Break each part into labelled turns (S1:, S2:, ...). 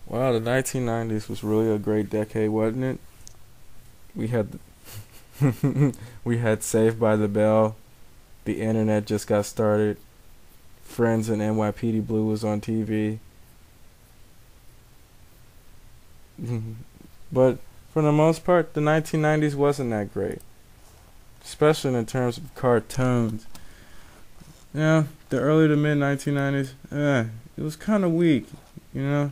S1: Wow, the 1990s was really a great decade, wasn't it? We had we had Saved by the Bell. The internet just got started. Friends and NYPD Blue was on TV. But for the most part, the 1990s wasn't that great, especially in terms of cartoons. Yeah, the early to mid 1990s, it was kind of weak, you know.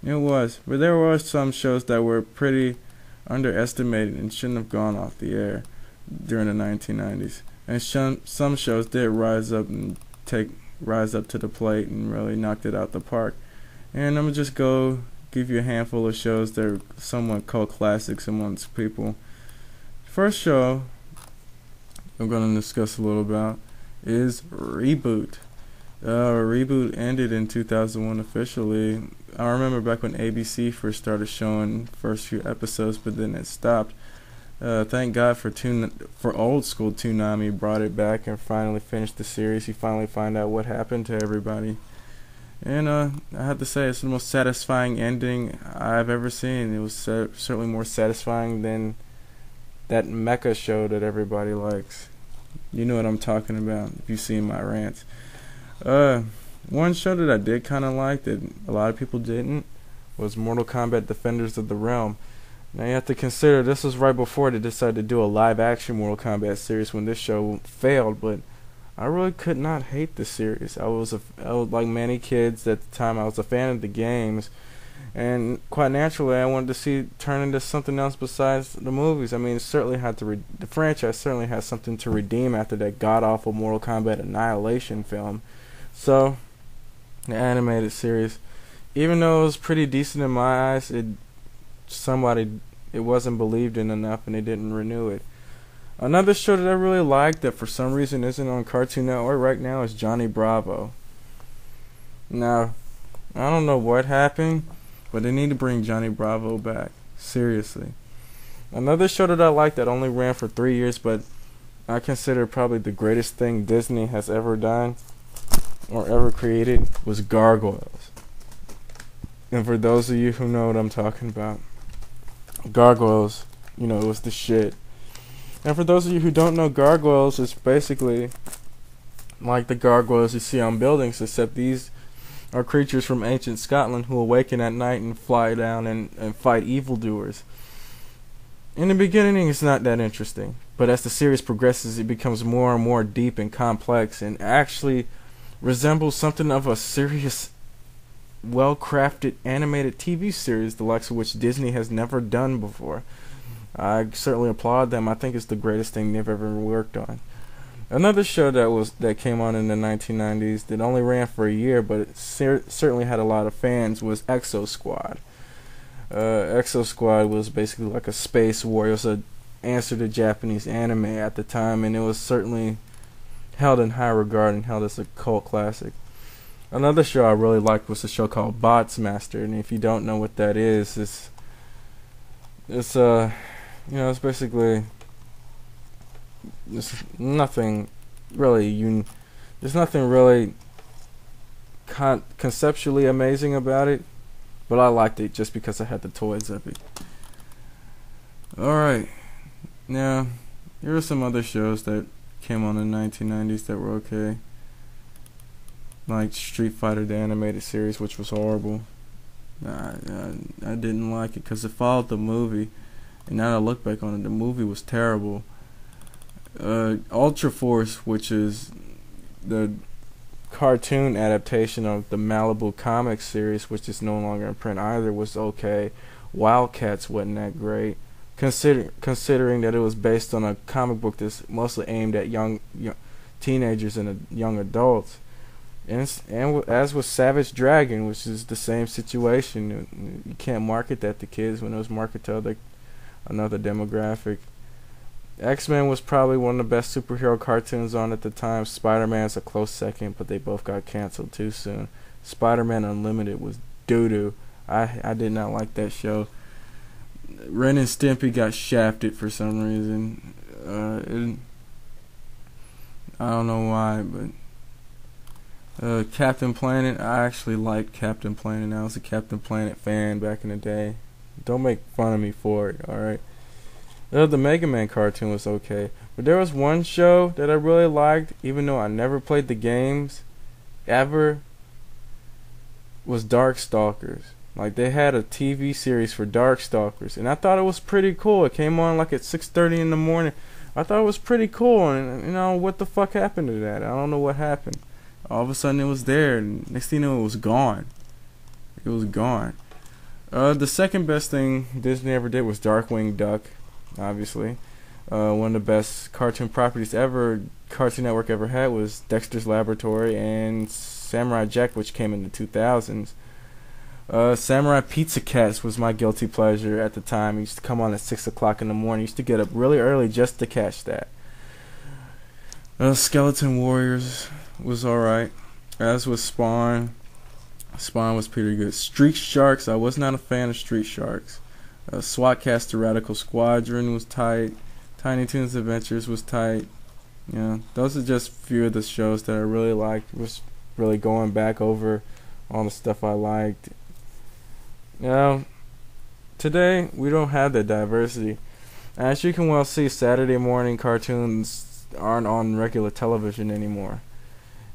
S1: It was, but there were some shows that were pretty underestimated and shouldn't have gone off the air during the 1990s. And some shows did take rise up to the plate and really knocked it out the park. And I'm gonna just go give you a handful of shows that are somewhat cult classics amongst people. First show I'm gonna discuss a little about is Reboot. Reboot ended in 2001 officially. I remember back when ABC first started showing first few episodes, but then it stopped. Thank God for old school Toonami brought it back and finally finished the series. You finally find out what happened to everybody. And I have to say, it's the most satisfying ending I've ever seen. It was certainly more satisfying than that mecha show that everybody likes. You know what I'm talking about if you've seen my rants. One show that I did kind of like that a lot of people didn't was Mortal Kombat Defenders of the Realm. Now you have to consider this was right before they decided to do a live action Mortal Kombat series when this show failed, but I really could not hate the series. I was like many kids at the time. I was a fan of the games, and quite naturally, I wanted to see it turn into something else besides the movies. I mean, it certainly had to the franchise certainly has something to redeem after that god awful Mortal Kombat Annihilation film. So, the animated series, even though it was pretty decent in my eyes, it wasn't believed in enough, and they didn't renew it. Another show that I really liked that for some reason isn't on Cartoon Network right now is Johnny Bravo. Now, I don't know what happened, but they need to bring Johnny Bravo back. Seriously. Another show that I liked that only ran for 3 years, but I consider probably the greatest thing Disney has ever done or ever created was Gargoyles. And for those of you who know what I'm talking about, Gargoyles, it was the shit. And for those of you who don't know, Gargoyles is basically like the gargoyles you see on buildings, except these are creatures from ancient Scotland who awaken at night and fly down and fight evildoers. In the beginning, it's not that interesting, but as the series progresses, it becomes more and more deep and complex and actually resembles something of a serious, well-crafted animated TV series, the likes of which Disney has never done before. I certainly applaud them. I think it's the greatest thing they've ever worked on. Another show that came on in the 1990s that only ran for a year, but it certainly had a lot of fans, was Exo Squad. Exo Squad was basically like a space war. It was an answer to Japanese anime at the time, and it was certainly held in high regard and held as a cult classic. Another show I really liked was a show called Bots Master, and if you don't know what that is, it's basically there's nothing really there's nothing really conceptually amazing about it, but I liked it just because I had the toys of it. Alright, now here are some other shows that came on in the 1990s that were okay, like Street Fighter the animated series, which was horrible. I didn't like it because it followed the movie, and now that I look back on it, the movie was terrible. Ultra Force, which is the cartoon adaptation of the Malibu comics series, which is no longer in print either, was okay. Wildcats wasn't that great, considering that it was based on a comic book that's mostly aimed at young teenagers and young adults. And as with Savage Dragon, which is the same situation, you can't market that to kids when it was marketed to another demographic. X-Men was probably one of the best superhero cartoons on at the time. Spider-Man's a close second, but they both got canceled too soon. Spider-Man Unlimited was doo-doo. I did not like that show. Ren and Stimpy got shafted for some reason. I don't know why, but Captain Planet. I actually liked Captain Planet. I was a Captain Planet fan back in the day. Don't make fun of me for it, alright? The Mega Man cartoon was okay. But there was one show that I really liked, even though I never played the games ever, was Darkstalkers. Like, they had a TV series for Darkstalkers, and I thought it was pretty cool. It came on like at 6:30 in the morning. I thought it was pretty cool, and you know, what the fuck happened to that? I don't know what happened. All of a sudden it was there, and next thing you know, it was gone. It was gone. The second best thing Disney ever did was Darkwing Duck, obviously. One of the best cartoon properties ever, Cartoon Network ever had, was Dexter's Laboratory and Samurai Jack, which came in the 2000s. Samurai Pizza Cats was my guilty pleasure at the time. It used to come on at 6 o'clock in the morning. I used to get up really early just to catch that. Skeleton Warriors was alright, as was Spawn. Spawn was pretty good. Street Sharks, I was not a fan of Street Sharks. SWATcast Radical Squadron was tight. Tiny Toons Adventures was tight. Yeah, those are just a few of the shows that I really liked. Was really going back over all the stuff I liked. You know, today we don't have that diversity. As you can well see, Saturday morning cartoons aren't on regular television anymore.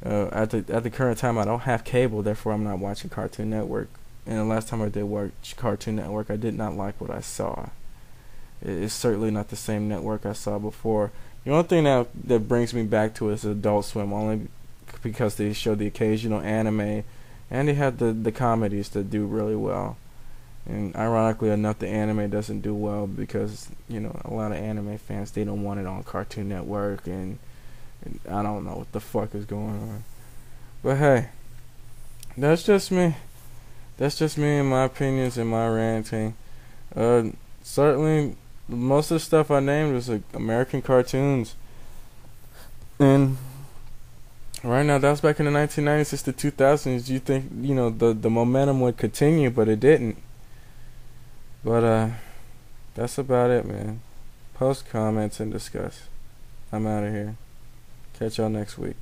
S1: At the current time, I don't have cable, therefore I'm not watching Cartoon Network. And the last time I did watch Cartoon Network, I did not like what I saw. It's certainly not the same network I saw before. The only thing that brings me back to it is Adult Swim, only because they show the occasional anime, and they have the comedies that do really well. And ironically enough, the anime doesn't do well because, you know, a lot of anime fans, they don't want it on Cartoon Network, and I don't know what the fuck is going on. But hey, that's just me. That's just me and my opinions and my ranting. Certainly, most of the stuff I named was like American cartoons. And right now, that was back in the 1990s. It's the 2000s. You think, you know, the momentum would continue, but it didn't. But that's about it, man. Post comments and discuss. I'm out of here. Catch y'all next week.